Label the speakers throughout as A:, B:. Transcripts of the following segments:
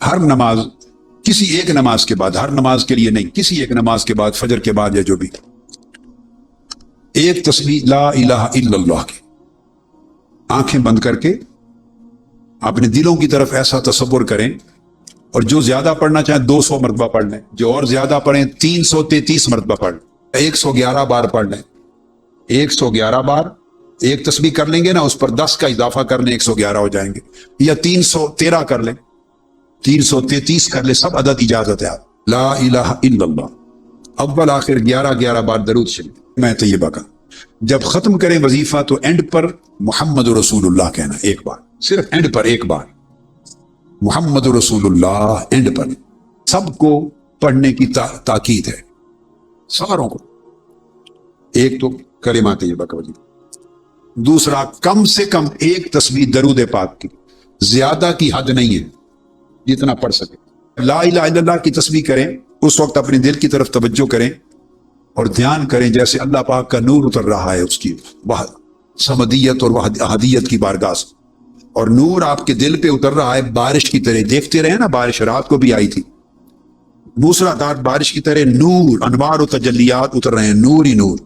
A: ہر نماز کسی ایک نماز کے بعد، ہر نماز کے لیے نہیں، کسی ایک نماز کے بعد، فجر کے بعد یا جو بھی، ایک تسبیح لا الہ الا اللہ کی آنکھیں بند کر کے اپنے دلوں کی طرف ایسا تصور کریں، اور جو زیادہ پڑھنا چاہیں 200 مرتبہ پڑھ لیں، جو اور زیادہ پڑھیں 333 مرتبہ پڑھ لیں، 111 بار پڑھ لیں، 111 بار ایک تسبیح کر لیں گے نا، اس پر 10 کا اضافہ کر لیں، 111 ہو جائیں گے، یا 313 کر لیں، 333 کر لیں، سب عدد اجازت ہے آپ، لا الہ الا اللہ، اول آخر 11 بار درود شریف میں طیبہ کا۔ جب ختم کریں وظیفہ تو اینڈ پر محمد رسول اللہ کہنا، ایک بار، صرف اینڈ پر ایک بار محمد رسول اللہ، اینڈ پر سب کو پڑھنے کی تاکید ہے، ساروں کو۔ ایک تو کلمہ طیبہ کا وظیفہ، دوسرا کم سے کم ایک تسبیح درود پاک کی، زیادہ کی حد نہیں ہے، جتنا پڑھ سکے۔ لا الہ الا اللہ کی تسبیح کریں، اس وقت اپنے دل کی طرف توجہ کریں اور دھیان کریں جیسے اللہ پاک کا نور اتر رہا ہے اس کی صمدیت اور احدیت کی بارگاہ سے، اور نور آپ کے دل پہ اتر رہا ہے بارش کی طرح۔ دیکھتے رہے نا، بارش رات کو بھی آئی تھی، موسلا دھار بارش کی طرح نور، انوار و تجلیات اتر رہے ہیں، نور ہی نور،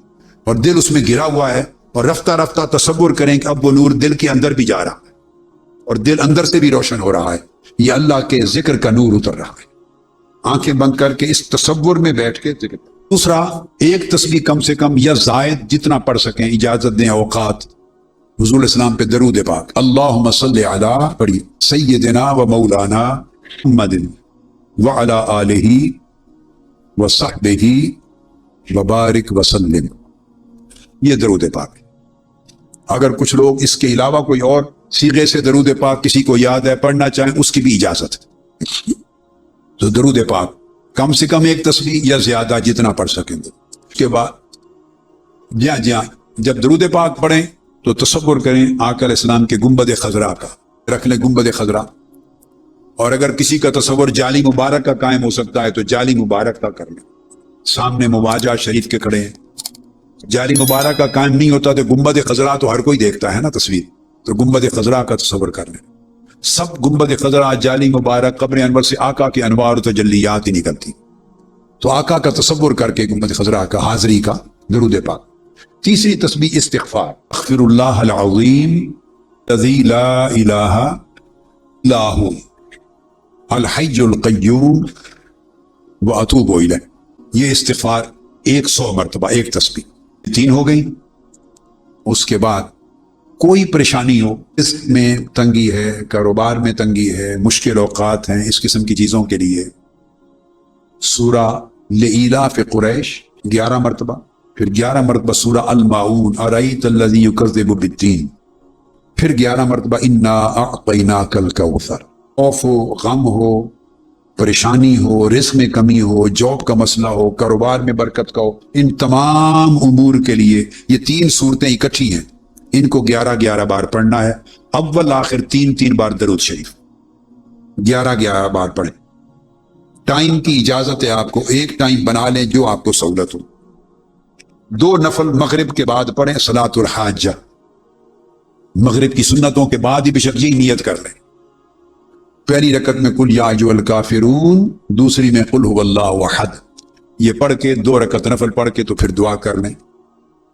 A: اور دل اس میں گرا ہوا ہے، اور رفتہ رفتہ تصور کریں کہ اب وہ نور دل کے اندر بھی جا رہا ہے اور دل اندر سے بھی روشن ہو رہا ہے، یہ اللہ کے ذکر کا نور اتر رہا ہے۔ آنکھیں بند کر کے اس تصور میں بیٹھ کے ذکر۔ دوسرا، ایک تسبیح کم سے کم یا زائد جتنا پڑھ سکیں، اجازت دیں اوقات، حضور الاسلام پہ درود پاک، اللہم صلی علی پڑھی سیدنا و مولانا محمد وعلی آلہ وصحبہ وبارک وسلم، یہ درود پاک۔ اگر کچھ لوگ اس کے علاوہ کوئی اور صیغے سے درود پاک کسی کو یاد ہے پڑھنا چاہیں، اس کی بھی اجازت ہے۔ تو درود پاک کم سے کم ایک تسبیح یا زیادہ جتنا پڑھ سکیں گے۔ اس کے بعد جب درود پاک پڑھیں تو تصور کریں آقا علیہ السلام کے گنبد خضرا کا، رکھ لیں گنبد خضرا، اور اگر کسی کا تصور جالی مبارک کا قائم ہو سکتا ہے تو جالی مبارک کا کر لیں، سامنے مواجہ شریف کے کھڑے ہیں۔ جالی مبارک کا قائم نہیں ہوتا تو گنبد خضرا تو ہر کوئی دیکھتا ہے نا تصویر، تو گنبد خضرا کا تصور کر لیں۔ سب گنبد خضرا، جالی مبارک، قبر انور سے آقا کے انوار و تجلیات ہی نکلتی، تو آقا کا تصور کر کے گنبد خضرا کا حاضری کا درود پاک۔ تیسری تسبیح استغفار، اغفر اللہ العظیم الذی لا الہ الا هو الحی القیوم واتوب الیہ، یہ استغفار 100 مرتبہ، ایک تسبیح، 3 ہو گئی۔ اس کے بعد کوئی پریشانی ہو، اس میں تنگی ہے، کاروبار میں تنگی ہے، مشکل اوقات ہیں، اس قسم کی چیزوں کے لیے سورہ لإلاف قریش 11 مرتبہ، پھر 11 مرتبہ سورہ الماعون ارأیت الذی یکذب بالدین، پھر 11 مرتبہ انا اعطیناک الکوثر۔ خوف ہو، غم ہو، پریشانی ہو، رزق میں کمی ہو، جاب کا مسئلہ ہو، کاروبار میں برکت کا ہو، ان تمام امور کے لیے یہ 3 صورتیں اکٹھی ہیں، ان کو 11 بار پڑھنا ہے۔ اول آخر 3 بار درود شریف، 11 بار پڑھیں۔ ٹائم کی اجازت ہے آپ کو، ایک ٹائم بنا لیں جو آپ کو سہولت ہو۔ 2 نفل مغرب کے بعد پڑھیں، صلاۃ الحاجہ، مغرب کی سنتوں کے بعد ہی بشک یہ نیت کر لیں۔ پہلی رکعت میں قل یا ایھا الکافرون، دوسری میں قل ھو اللہ احد، یہ پڑھ کے 2 رکعت نفل پڑھ کے تو پھر دعا کر لیں،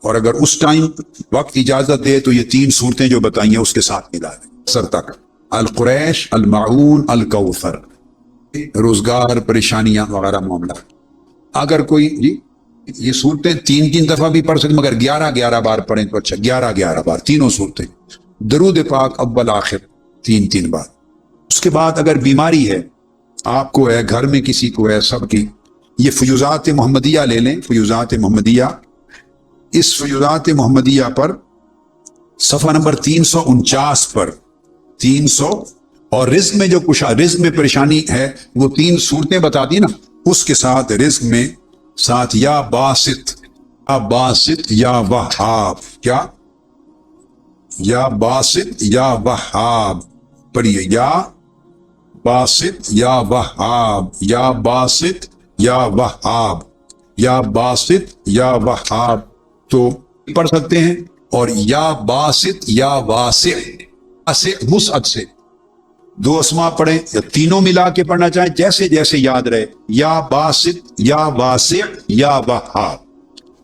A: اور اگر اس ٹائم وقت اجازت دے تو یہ 3 صورتیں جو بتائی ہیں اس کے ساتھ ملا دیں سر تک، القریش، الماعون، الکوثر، روزگار، پریشانیاں وغیرہ معاملہ۔ اگر کوئی یہ صورتیں 3 دفعہ بھی پڑھ سکتے، مگر 11 بار پڑھیں تو اچھا، 11 بار تینوں صورتیں، درود پاک اول آخر 3 بار۔ اس کے بعد اگر بیماری ہے، آپ کو ہے، گھر میں کسی کو ہے، سب کی، یہ فیوزات محمدیہ لے لیں، فیوزات محمدیہ، اس فیوزات محمدیہ پر صفحہ نمبر 349 پر 300، اور رزق میں جو کچھ رزق میں پریشانی ہے وہ 3 صورتیں بتا دی نا، اس کے ساتھ رزق میں ساتھ یا باسط، یا باسط یا وہاب، کیا یا باسط یا وہاب پڑھیے، یا باسط یا وہاب، یا باسط یا وہاب، یا باسط یا وہاب تو پڑھ سکتے ہیں، اور یا باسط یا واسع، واسع وسعت سے، دو اسما پڑھیں یا تینوں ملا کے پڑھنا چاہیں، جیسے جیسے یاد رہے. یا باسط، یا واسع، یا وہاب.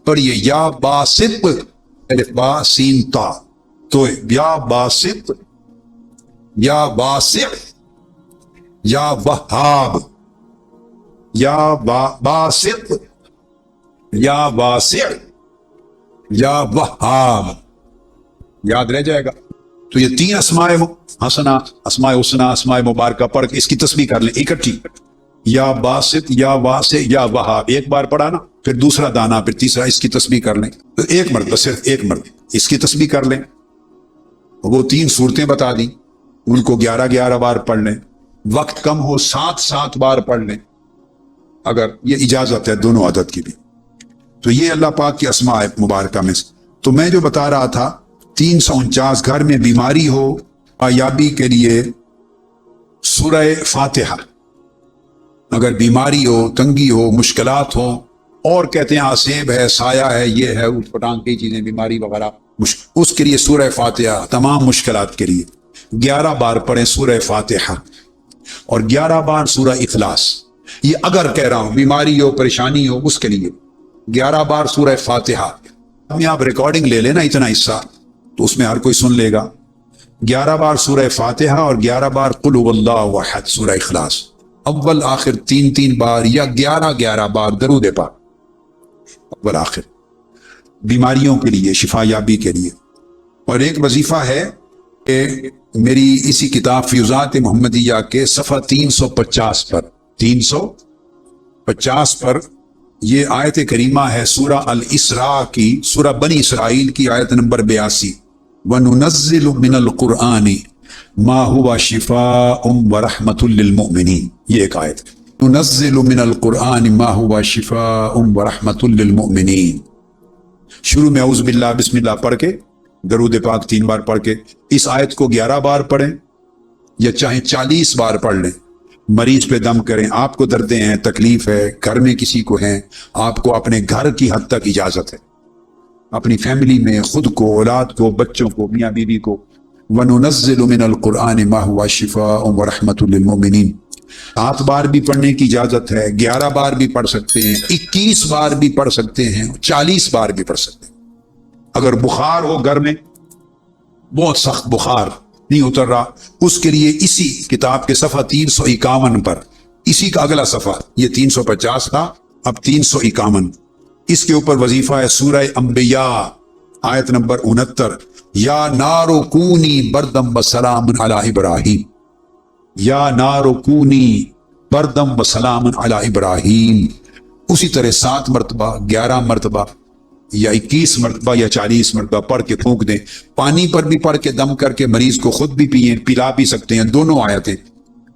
A: پڑھیے یا باسط الف با سین تا، تو یا باسط، یا واسع، یا وہاب، یا باسط، یا واسع، یا وہاب. یاد رہ جائے گا. تو یہ تین اسماء حسنہ، اسماء حسنہ، اسماء مبارکہ پڑھ کے اس کی تسبیح کر لیں اکٹھی. یا باسط، یا واسع، یا وہاب. ایک بار پڑھا نا، پھر دوسرا دانا، پھر تیسرا، اس کی تسبیح کر لیں. تو ایک مرتبہ، صرف ایک مرتبہ اس کی تسبیح کر لیں. وہ تین صورتیں بتا دیں، ان کو 11 بار پڑھ لیں. وقت کم ہو 7 بار پڑھ لیں، اگر یہ اجازت ہے دونوں عدد کی بھی. تو یہ اللہ پاک کی اسماء مبارکہ میں سے. تو میں جو بتا رہا تھا 349 گھر میں بیماری ہو، آیابی کے لیے سورہ فاتحہ. اگر بیماری ہو، تنگی ہو، مشکلات ہو، اور کہتے ہیں آسیب ہے، سایہ ہے، یہ ہے، اٹھ پٹانگ کی چیزیں، بیماری وغیرہ، اس کے لیے سورہ فاتحہ تمام مشکلات کے لیے 11 بار پڑھیں سورہ فاتحہ، اور 11 بار سورہ اخلاص. یہ اگر کہہ رہا ہوں بیماری ہو، پریشانی ہو، اس کے لیے 11 بار سورہ فاتحہ. آپ ریکارڈنگ لے لینا اتنا حصہ، تو اس میں ہر کوئی سن لے گا. 11 بار سورہ فاتحہ اور 11 بار قل هو اللہ احد سورہ اخلاص. اول آخر 3 بار یا 11 بار درود پاک اول آخر، بیماریوں کے لیے، شفا یابی کے لیے. اور ایک وظیفہ ہے کہ میری اسی کتاب فیوزات محمدیہ کے صفحہ 350 پر یہ آیت کریمہ ہے سورہ الاسراء کی، سورہ بنی اسرائیل کی آیت نمبر 82. وَنُنَزِّلُ مِنَ الْقُرْآنِ مَا هُوَ شِفَاءٌ وَرَحْمَةٌ لِّلْمُؤْمِنِينَ. یہ ایک آیت. نُنَزِّلُ مِنَ الْقُرْآنِ مَا هُوَ شِفَاءٌ وَرَحْمَةٌ لِّلْمُؤْمِنِينَ. شروع میں اعوذ باللہ بسم اللہ پڑھ کے، درود پاک 3 بار پڑھ کے اس آیت کو 11 بار پڑھیں، یا چاہے 40 بار پڑھ لیں. مریض پہ دم کریں. آپ کو دردیں ہیں، تکلیف ہے، گھر میں کسی کو ہیں، آپ کو اپنے گھر کی حد تک اجازت ہے، اپنی فیملی میں، خود کو، اولاد کو، بچوں کو، میاں بیوی کو. وَنُنَزِّلُ مِنَ الْقُرْآنِ مَا هُوَ شِفَاءٌ وَرَحْمَةٌ لِّلْمُؤْمِنِينَ. 7 بار بھی پڑھنے کی اجازت ہے، 11 بار بھی پڑھ سکتے ہیں، 21 بار بھی پڑھ سکتے ہیں، 40 بار بھی پڑھ سکتے ہیں. اگر بخار ہو گھر میں، بہت سخت بخار نہیں اتر رہا، اس کے لیے اسی کتاب کے صفحہ 351 پر، اسی کا اگلا صفحہ، یہ 350 تھا، اب 351، اس کے اوپر وظیفہ ہے سورہ انبیاء آیت نمبر 69. یا نار کونی بردم وسلام علی ابراہیم، یا نار کونی بردم وسلام علی ابراہیم. اسی طرح 7 مرتبہ، 11 مرتبہ، یا 21 مرتبہ، یا 40 مرتبہ پڑھ کے پھونک دیں. پانی پر بھی پڑھ کے دم کر کے مریض کو خود بھی پئیں، پلا بھی سکتے ہیں. دونوں آیتیں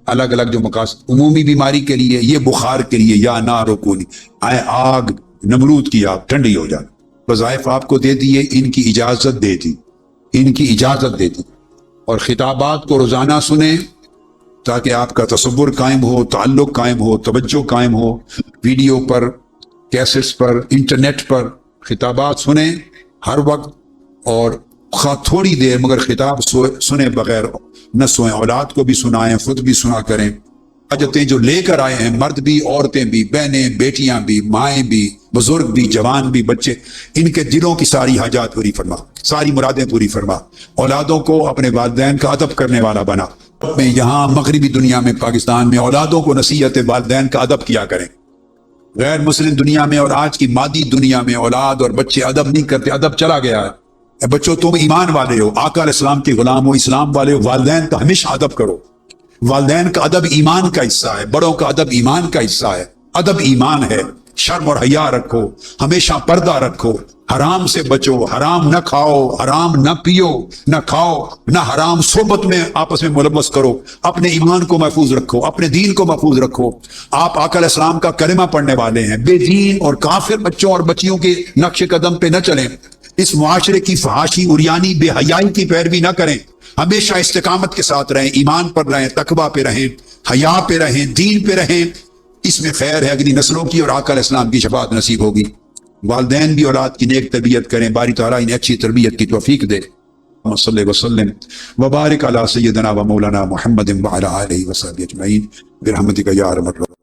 A: الگ الگ جو مقاصد، عمومی بیماری کے لیے، یہ بخار کے لیے یا نار کونی، آگ، نمرود کی آگ ٹھنڈی ہو جائے. وظائف آپ کو دے دیے، ان کی اجازت دے دی، ان کی اجازت دے دی. اور خطابات کو روزانہ سنیں تاکہ آپ کا تصور قائم ہو، تعلق قائم ہو، توجہ قائم ہو. ویڈیو پر، کیسٹس پر، انٹرنیٹ پر خطابات سنیں ہر وقت، اور تھوڑی دیر مگر خطاب سنے بغیر نہ سوئیں. اولاد کو بھی سنائیں، خود بھی سنا کریں. حاجتیں جو لے کر آئے ہیں، مرد بھی، عورتیں بھی، بہنیں، بیٹیاں بھی، مائیں بھی، بزرگ بھی، جوان بھی، بچے، ان کے دلوں کی ساری حاجات پوری فرما، ساری مرادیں پوری فرما. اولادوں کو اپنے والدین کا ادب کرنے والا بنا. میں یہاں مغربی دنیا میں، پاکستان میں، اولادوں کو نصیحت والدین کا ادب کیا کریں. غیر مسلم دنیا میں اور آج کی مادی دنیا میں اولاد اور بچے ادب نہیں کرتے. ادب چلا گیا ہے. بچوں تم ایمان والے ہو، آقا علیہ السلام کے غلام ہو، اسلام والے ہو، والدین کا ہمیشہ ادب کرو. والدین کا ادب ایمان کا حصہ ہے، بڑوں کا ادب ایمان کا حصہ ہے. ادب ایمان ہے. شرم اور حیا رکھو، ہمیشہ پردہ رکھو، حرام سے بچو، حرام نہ کھاؤ، حرام نہ پیو، نہ کھاؤ، نہ حرام صحبت میں آپس میں ملوث کرو. اپنے ایمان کو محفوظ رکھو، اپنے دین کو محفوظ رکھو. آپ آقا علیہ السلام کا کلمہ پڑھنے والے ہیں. بے دین اور کافر بچوں اور بچیوں کے نقش قدم پہ نہ چلیں. اس معاشرے کی فحاشی، عریانی، بے حیائی کی پیروی نہ کریں. ہمیشہ استقامت کے ساتھ رہیں، ایمان پر رہیں، تقویٰ پہ رہیں، حیا پہ رہیں، دین پہ رہیں. اس میں خیر ہے، اگلی نسلوں کی اور آقا علیہ السلام کی شفاعت نصیب ہوگی. والدین بھی اولاد کی نیک تربیت کریں. باری تعالیٰ انہیں اچھی تربیت کی توفیق دے. صلی وسلم وبارک علی سیدنا و مولانا محمد وعلی آلہ وصحبہ اجمعین برحمتک یا ارحم الراحمین.